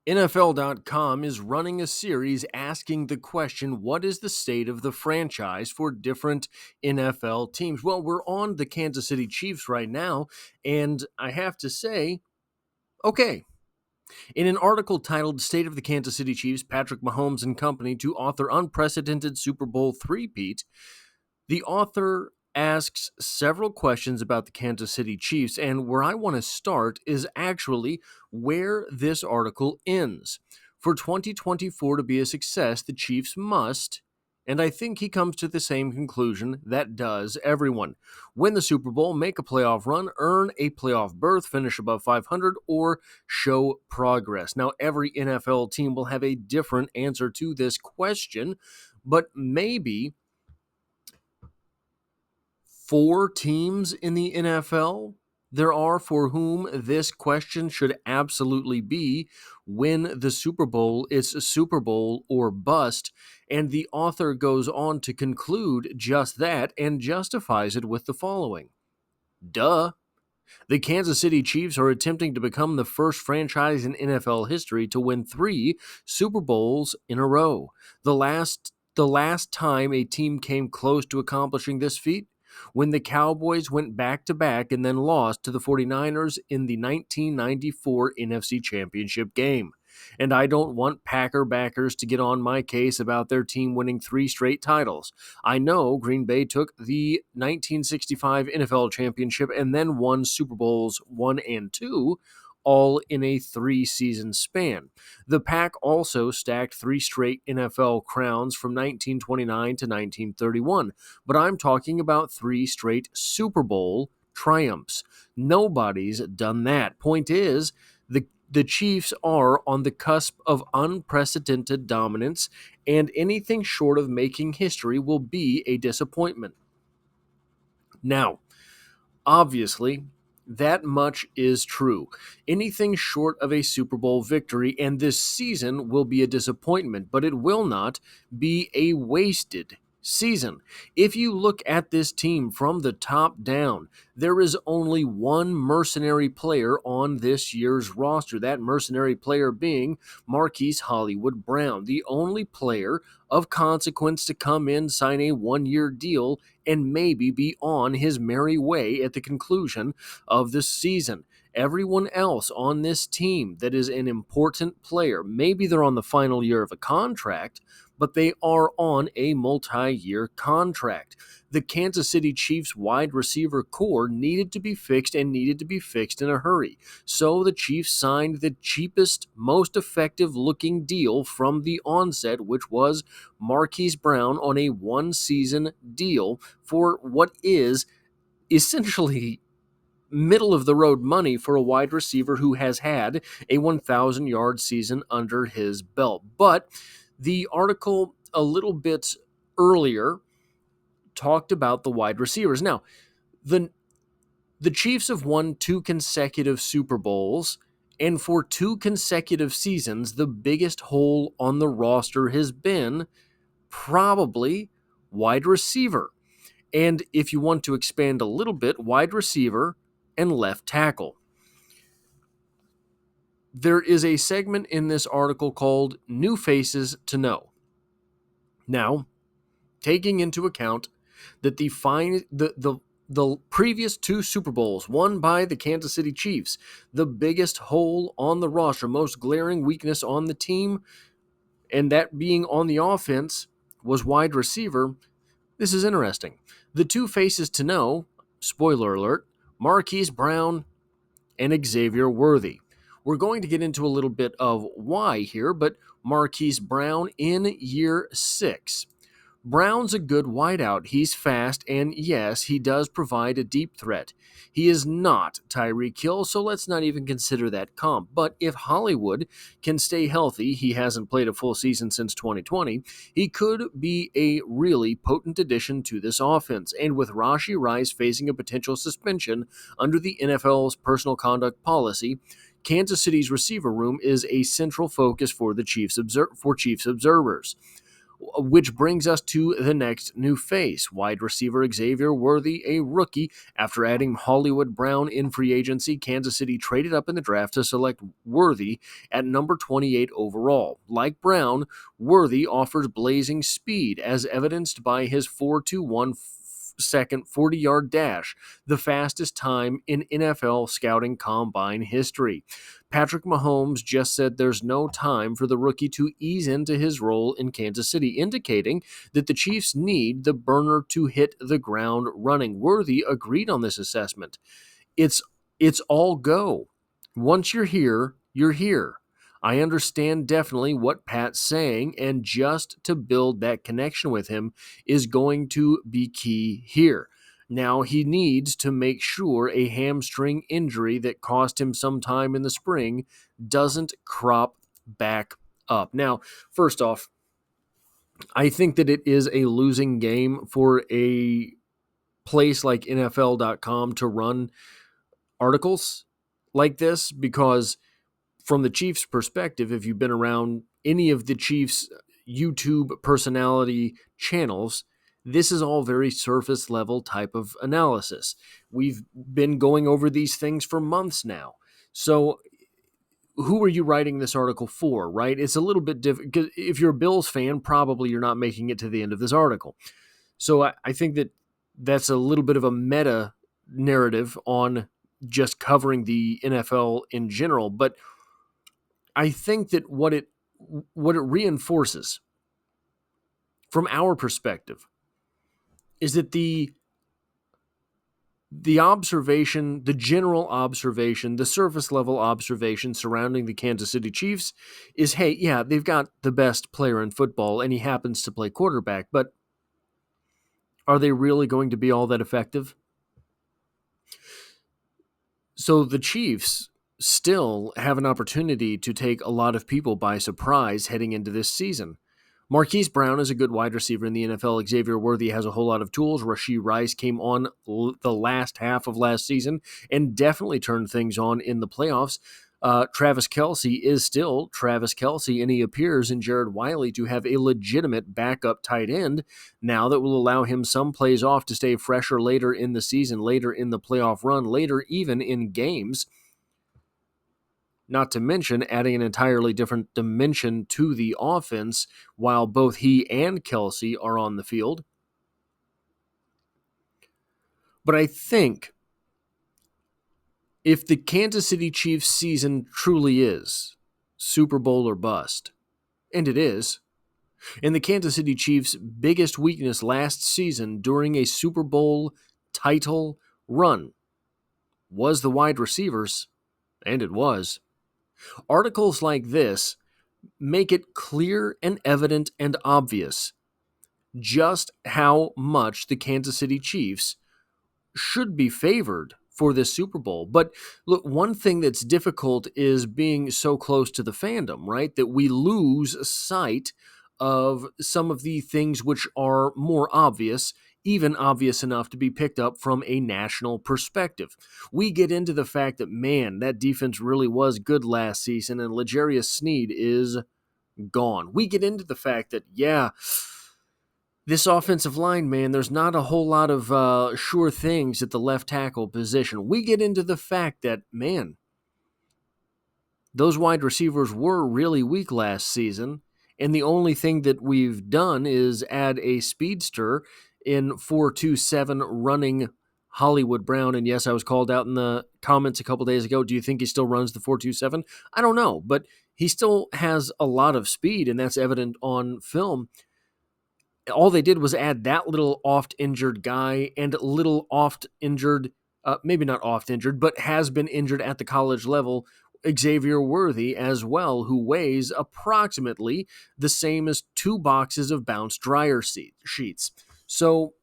NFL.com is running a series asking the question, what is the state of the franchise for different NFL teams? Well, we're on the Kansas City Chiefs right now, and I have to say, okay. In an article titled State of the Kansas City Chiefs, Patrick Mahomes and Company to author unprecedented Super Bowl three-peat, the author asks several questions about the Kansas City Chiefs, and where I want to start is actually where this article ends. For 2024 to be a success, the Chiefs must, and I think he comes to the same conclusion that does everyone, win the Super Bowl, make a playoff run, earn a playoff berth, finish above 500, or show progress. Now, every NFL team will have a different answer to this question, but maybe 4 teams in the NFL there are for whom this question should absolutely be win the Super Bowl. It's a Super Bowl or bust. And the author goes on to conclude just that and justifies it with the following. Duh. The Kansas City Chiefs are attempting to become the first franchise in NFL history to win 3 Super Bowls in a row. The last time a team came close to accomplishing this feat, when the Cowboys went back-to-back and then lost to the 49ers in the 1994 NFC Championship game. And I don't want Packer backers to get on my case about their team winning 3 straight titles. I know Green Bay took the 1965 NFL Championship and then won Super Bowls 1 and 2, all in a 3-season span. The Pack also stacked 3 straight NFL crowns from 1929 to 1931, but I'm talking about 3 straight Super Bowl triumphs. Nobody's done that. Point is, the Chiefs are on the cusp of unprecedented dominance, and anything short of making history will be a disappointment. Now, obviously, that much is true. Anything short of a Super Bowl victory, and this season will be a disappointment, but it will not be a wasted season. If you look at this team from the top down, there is only one mercenary player on this year's roster. That mercenary player being Marquise Hollywood Brown, the only player of consequence to come in, sign a 1-year deal, and maybe be on his merry way at the conclusion of the season. Everyone else on this team that is an important player, maybe they're on the final year of a contract, but they are on a multi-year contract. The Kansas City Chiefs wide receiver core needed to be fixed and needed to be fixed in a hurry. So the Chiefs signed the cheapest, most effective-looking deal from the onset, which was Marquise Brown on a 1-season deal for what is essentially middle-of-the-road money for a wide receiver who has had a 1,000-yard season under his belt. But the article a little bit earlier talked about the wide receivers. Now, the Chiefs have won 2 consecutive Super Bowls, and for 2 consecutive seasons, the biggest hole on the roster has been probably wide receiver. And if you want to expand a little bit, wide receiver and left tackle. There is a segment in this article called New Faces to Know. Now, taking into account that the previous 2 Super Bowls won by the Kansas City Chiefs, the biggest hole on the roster, most glaring weakness on the team, and that being on the offense, was wide receiver. This is interesting. The 2 faces to know, spoiler alert, Marquise Brown and Xavier Worthy. We're going to get into a little bit of why here, but Marquise Brown in year 6. Brown's a good wideout. He's fast, and yes, he does provide a deep threat. He is not Tyreek Hill, so let's not even consider that comp. But if Hollywood can stay healthy, he hasn't played a full season since 2020, he could be a really potent addition to this offense. And with Rashee Rice facing a potential suspension under the NFL's personal conduct policy, Kansas City's receiver room is a central focus for the Chiefs observers. which brings us to the next new face. Wide receiver Xavier Worthy, a rookie. After adding Hollywood Brown in free agency, Kansas City traded up in the draft to select Worthy at number 28 overall. Like Brown, Worthy offers blazing speed, as evidenced by his 4.21 second 40-yard dash, the fastest time in NFL scouting combine history. Patrick Mahomes just said there's no time for the rookie to ease into his role in Kansas City, indicating that the Chiefs need the burner to hit the ground running. Worthy agreed on this assessment. It's all go. Once you're here, you're here. I understand definitely what Pat's saying, and just to build that connection with him is going to be key here. Now, he needs to make sure a hamstring injury that cost him some time in the spring doesn't crop back up. Now, first off, I think that it is a losing game for a place like NFL.com to run articles like this, because from the Chiefs' perspective, if you've been around any of the Chiefs' YouTube personality channels, this is all very surface level type of analysis. We've been going over these things for months now. So who are you writing this article for, right? It's a little bit different, because if you're a Bills fan, probably you're not making it to the end of this article. So I think that that's a little bit of a meta narrative on just covering the NFL in general. But I think that what it reinforces from our perspective is that the observation, the general observation, the surface level observation surrounding the Kansas City Chiefs is, hey, yeah, they've got the best player in football and he happens to play quarterback, but are they really going to be all that effective? So the Chiefs still have an opportunity to take a lot of people by surprise heading into this season. Marquise Brown is a good wide receiver in the NFL. Xavier Worthy has a whole lot of tools. Rashee Rice came on the last half of last season and definitely turned things on in the playoffs. Travis Kelce is still Travis Kelce, and he appears in Jared Wiley to have a legitimate backup tight end now that will allow him some plays off to stay fresher later in the season, later in the playoff run, later even in games. Not to mention adding an entirely different dimension to the offense while both he and Kelce are on the field. But I think if the Kansas City Chiefs season truly is Super Bowl or bust, and it is, and the Kansas City Chiefs' biggest weakness last season during a Super Bowl title run was the wide receivers, and it was, articles like this make it clear and evident and obvious just how much the Kansas City Chiefs should be favored for this Super Bowl. But look, one thing that's difficult is being so close to the fandom, right? That we lose sight of some of the things which are more obvious, even obvious enough to be picked up from a national perspective. We get into the fact that, man, that defense really was good last season and L'Jarius Sneed is gone. We get into the fact that, yeah, this offensive line, man, there's not a whole lot of sure things at the left tackle position. We get into the fact that, man, those wide receivers were really weak last season, and the only thing that we've done is add a speedster in 4.27 running Hollywood Brown. And yes, I was called out in the comments a couple days ago. Do you think he still runs the 4.27? I don't know, but he still has a lot of speed, and that's evident on film. All they did was add that little oft-injured guy and little oft-injured, maybe not oft-injured, but has been injured at the college level, Xavier Worthy as well, who weighs approximately the same as 2 boxes of Bounce dryer sheets. So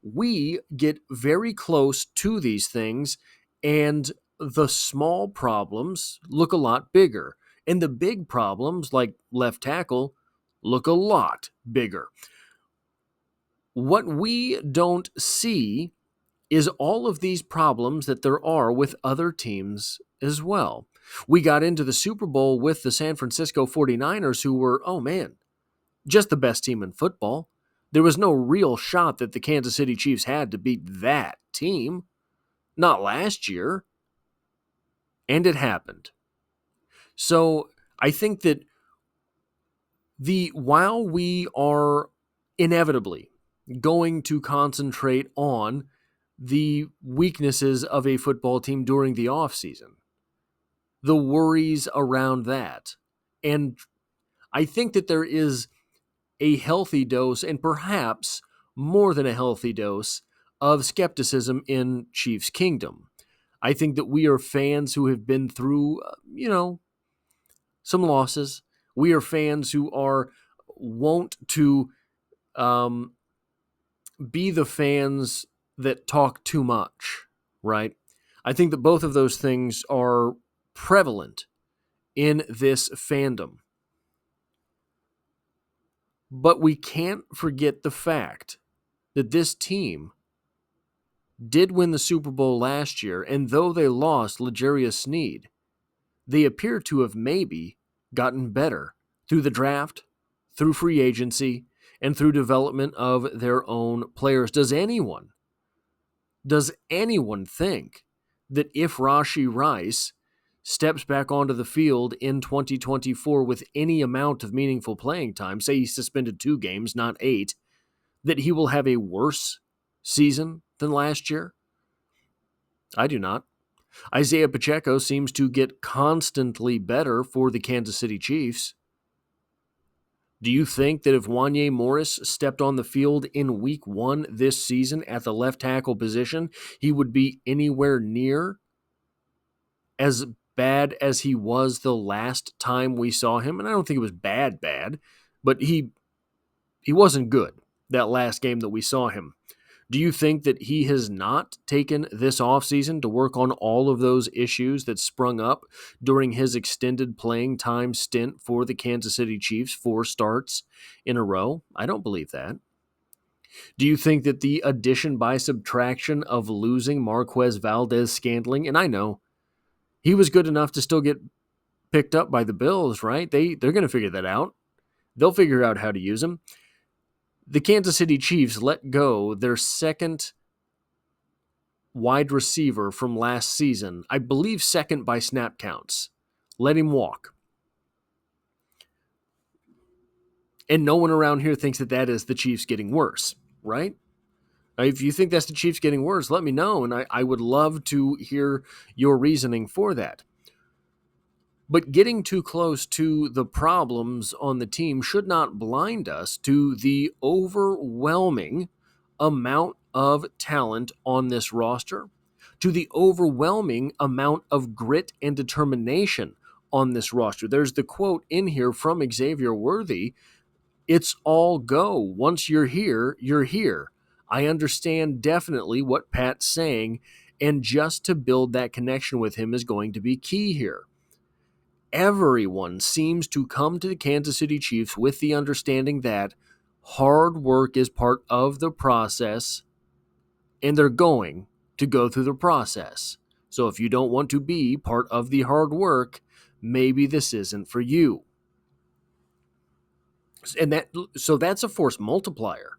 we get very close to these things, and the small problems look a lot bigger. And the big problems, like left tackle, look a lot bigger. What we don't see is all of these problems that there are with other teams as well. We got into the Super Bowl with the San Francisco 49ers, who were, oh man, just the best team in football. There was no real shot that the Kansas City Chiefs had to beat that team. Not last year. And it happened. So I think that while we are inevitably going to concentrate on the weaknesses of a football team during the offseason, the worries around that, and I think that there is a healthy dose, and perhaps more than a healthy dose, of skepticism in Chiefs Kingdom. I think that we are fans who have been through, some losses. We are fans who are wont to be the fans that talk too much, right? I think that both of those things are prevalent in this fandom. But we can't forget the fact that this team did win the Super Bowl last year, and though they lost L'Jarius Sneed, they appear to have maybe gotten better through the draft, through free agency, and through development of their own players. Does anyone think that if Rashee Rice steps back onto the field in 2024 with any amount of meaningful playing time, say he suspended 2 games, not 8, that he will have a worse season than last year? I do not. Isaiah Pacheco seems to get constantly better for the Kansas City Chiefs. Do you think that if Wanya Morris stepped on the field in week 1 this season at the left tackle position, he would be anywhere near as bad as he was the last time we saw him? And I don't think it was bad, but he wasn't good that last game that we saw him. Do you think that he has not taken this offseason to work on all of those issues that sprung up during his extended playing time stint for the Kansas City Chiefs, 4 starts in a row? I don't believe that. Do you think that the addition by subtraction of losing Marquez Valdes-Scantling, and I know he was good enough to still get picked up by the Bills, right? They're going to figure that out. They'll figure out how to use him. The Kansas City Chiefs let go their second wide receiver from last season, I believe second by snap counts. Let him walk. And no one around here thinks that is the Chiefs getting worse, right? If you think that's the Chiefs getting worse, let me know, and I would love to hear your reasoning for that. But getting too close to the problems on the team should not blind us to the overwhelming amount of talent on this roster, to the overwhelming amount of grit and determination on this roster. There's the quote in here from Xavier Worthy, "It's all go. Once you're here, you're here." I understand definitely what Pat's saying, and just to build that connection with him is going to be key here. Everyone seems to come to the Kansas City Chiefs with the understanding that hard work is part of the process, and they're going to go through the process. So if you don't want to be part of the hard work, maybe this isn't for you. And so that's a force multiplier.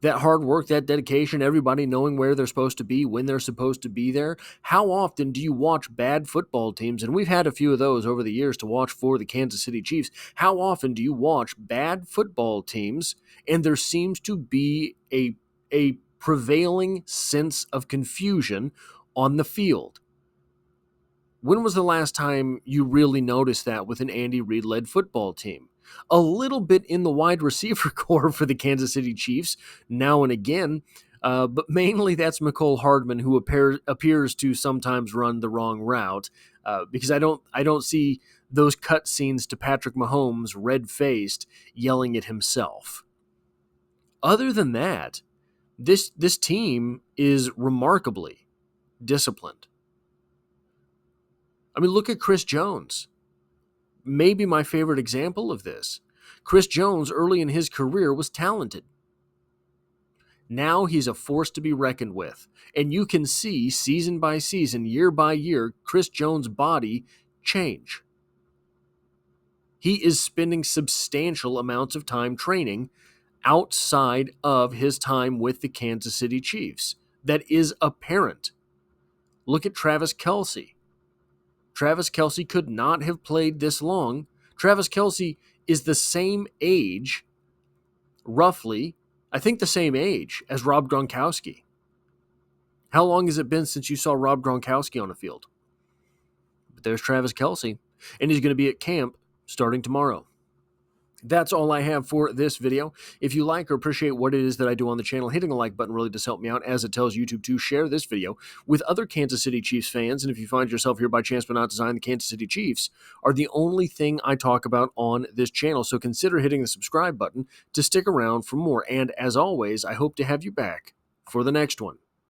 That hard work, that dedication, everybody knowing where they're supposed to be, when they're supposed to be there. How often do you watch bad football teams? And we've had a few of those over the years to watch for the Kansas City Chiefs. How often do you watch bad football teams and there seems to be a prevailing sense of confusion on the field? When was the last time you really noticed that with an Andy Reid-led football team? A little bit in the wide receiver core for the Kansas City Chiefs now and again, but mainly that's Mecole Hardman, who appears to sometimes run the wrong route, because I don't see those cut scenes to Patrick Mahomes red-faced yelling at himself. Other than that, this team is remarkably disciplined. I mean, look at Chris Jones. Maybe my favorite example of this. Chris Jones, early in his career, was talented. Now he's a force to be reckoned with. And you can see, season by season, year by year, Chris Jones' body change. He is spending substantial amounts of time training outside of his time with the Kansas City Chiefs. That is apparent. Look at Travis Kelce. Travis Kelce could not have played this long. Travis Kelce is the same age, roughly, I think the same age as Rob Gronkowski. How long has it been since you saw Rob Gronkowski on the field? But there's Travis Kelce, and he's going to be at camp starting tomorrow. That's all I have for this video. If you like or appreciate what it is that I do on the channel, hitting the like button really does help me out, as it tells YouTube to share this video with other Kansas City Chiefs fans. And if you find yourself here by chance but not design, the Kansas City Chiefs are the only thing I talk about on this channel. So consider hitting the subscribe button to stick around for more. And as always, I hope to have you back for the next one.